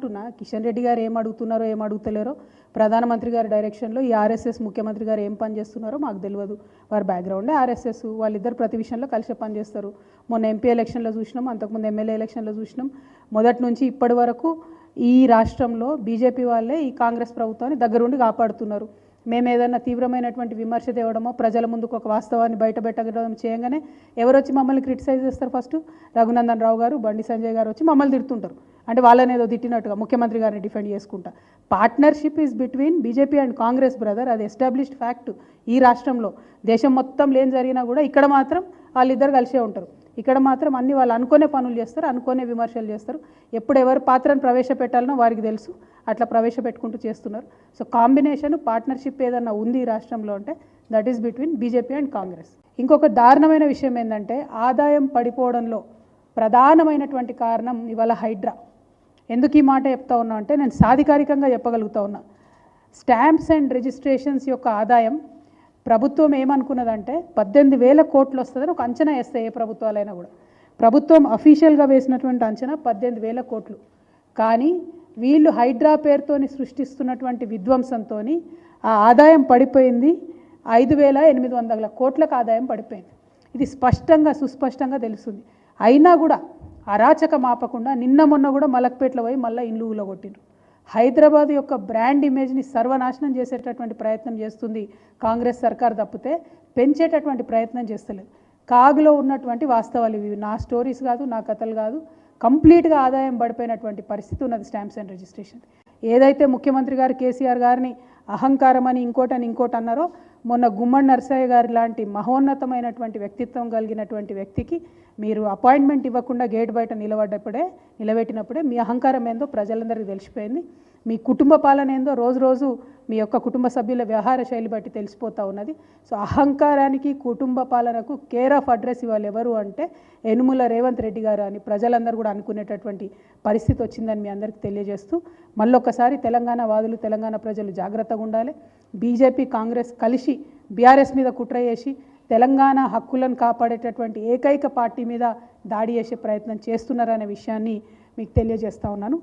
అంటున్నా, కిషన్ రెడ్డి గారు ఏం అడుగుతున్నారో ఏం అడుగుతలేరో, ప్రధానమంత్రి గారి డైరెక్షన్లో ఈ ఆర్ఎస్ఎస్ ముఖ్యమంత్రి గారు ఏం పని చేస్తున్నారో మాకు తెలియదు. వారి బ్యాక్గ్రౌండే ఆర్ఎస్ఎస్, వాళ్ళిద్దరు ప్రతి విషయంలో కలిసి పనిచేస్తారు. మొన్న ఎంపీ ఎలక్షన్లో చూసినాం, అంతకుముందు ఎమ్మెల్యే ఎలక్షన్లో చూసినాం. మొదటి నుంచి ఇప్పటి వరకు ఈ రాష్ట్రంలో బీజేపీ వాళ్ళే ఈ కాంగ్రెస్ ప్రభుత్వాన్ని దగ్గరుండి కాపాడుతున్నారు. మేము ఏదైనా తీవ్రమైనటువంటి విమర్శ తేవడమో, ప్రజల ముందుకు ఒక వాస్తవాన్ని బయటపెట్టడం చేయగానే ఎవరు వచ్చి మమ్మల్ని క్రిటిసైజ్ చేస్తారు? ఫస్ట్ రఘునందన్ రావు గారు, బండి సంజయ్ గారు వచ్చి మమ్మల్ని తిడుతుంటారు. అంటే వాళ్ళని ఏదో తిట్టినట్టుగా ముఖ్యమంత్రి గారిని డిఫెండ్ చేసుకుంటా. Partnership is between BJP and Congress brother. అది ఎస్టాబ్లిష్డ్ ఫ్యాక్ట్ ఈ రాష్ట్రంలో. దేశం మొత్తం లేని జరిగినా కూడా ఇక్కడ మాత్రం వాళ్ళిద్దరు కలిసే ఉంటారు. ఇక్కడ మాత్రం అన్ని వాళ్ళు అనుకునే పనులు చేస్తారు, అనుకునే విమర్శలు చేస్తారు. ఎప్పుడు ఎవరు పాత్రను ప్రవేశపెట్టాలనో వారికి తెలుసు, అట్లా ప్రవేశపెట్టుకుంటూ చేస్తున్నారు. సో కాంబినేషన్ పార్ట్నర్షిప్ ఏదన్నా ఉంది ఈ రాష్ట్రంలో అంటే that is between BJP and Congress. ఇంకొక దారుణమైన విషయం ఏంటంటే ఆదాయం పడిపోవడంలో ప్రధానమైనటువంటి కారణం ఇవాళ హైడ్రా. ఎందుకు ఈ మాట చెప్తా ఉన్నా అంటే నేను సాధికారికంగా చెప్పగలుగుతా ఉన్నా. స్టాంప్స్ అండ్ రిజిస్ట్రేషన్స్ యొక్క ఆదాయం ప్రభుత్వం ఏమనుకున్నదంటే 18,000 కోట్లు వస్తుందని ఒక అంచనా వేస్తాయి ఏ ప్రభుత్వాలైనా కూడా. ప్రభుత్వం అఫీషియల్గా వేసినటువంటి అంచనా 18,000 కోట్లు. కానీ వీళ్ళు హైడ్రా పేరుతోని సృష్టిస్తున్నటువంటి విధ్వంసంతో ఆ ఆదాయం పడిపోయింది 5,800 కోట్లకు ఆదాయం పడిపోయింది. ఇది స్పష్టంగా సుస్పష్టంగా తెలుస్తుంది. అయినా కూడా అరాచక మాపకుండా నిన్న మొన్న కూడా మలక్పేటలో పోయి మళ్ళీ ఇండ్లు ఊలగొట్టిండ్రు. హైదరాబాద్ యొక్క బ్రాండ్ ఇమేజ్ని సర్వనాశనం చేసేటటువంటి ప్రయత్నం చేస్తుంది కాంగ్రెస్ సర్కార్ తప్పితే పెంచేటటువంటి ప్రయత్నం చేస్తలేదు. కాగులో ఉన్నటువంటి వాస్తవాలు ఇవి. నా స్టోరీస్ కాదు, నా కథలు కాదు. కంప్లీట్గా ఆదాయం పడిపోయినటువంటి పరిస్థితి ఉన్నది స్టాంప్స్ అండ్ రిజిస్ట్రేషన్. ఏదైతే ముఖ్యమంత్రి గారు కేసీఆర్ గారిని అహంకారం అని ఇంకోటి అన్నారో, మొన్న గుమ్మడి నరసయ్య గారి లాంటి మహోన్నతమైనటువంటి వ్యక్తిత్వం కలిగినటువంటి వ్యక్తికి మీరు అపాయింట్మెంట్ ఇవ్వకుండా గేట్ బయట నిలబెట్టినప్పుడే మీ అహంకారం ఏందో ప్రజలందరికీ తెలిసిపోయింది. మీ కుటుంబ పాలన ఏందో రోజు రోజు మీ యొక్క కుటుంబ సభ్యుల వ్యవహార శైలి బట్టి తెలిసిపోతూ ఉన్నది. సో అహంకారానికి కుటుంబ పాలనకు కేర్ ఆఫ్ అడ్రస్ ఇవ్వాలి ఎవరు అంటే యనుమల రేవంత్ రెడ్డి గారు అని ప్రజలందరూ కూడా అనుకునేటటువంటి పరిస్థితి వచ్చిందని మీ అందరికీ తెలియజేస్తూ మళ్ళొక్కసారి తెలంగాణ వాదులు, తెలంగాణ ప్రజలు జాగ్రత్తగా ఉండాలి. బీజేపీ కాంగ్రెస్ కలిసి బీఆర్ఎస్ మీద కుట్ర చేసి తెలంగాణ హక్కులను కాపాడేటటువంటి ఏకైక పార్టీ మీద దాడి చేసే ప్రయత్నం చేస్తున్నారనే విషయాన్ని మీకు తెలియజేస్తా ఉన్నాను.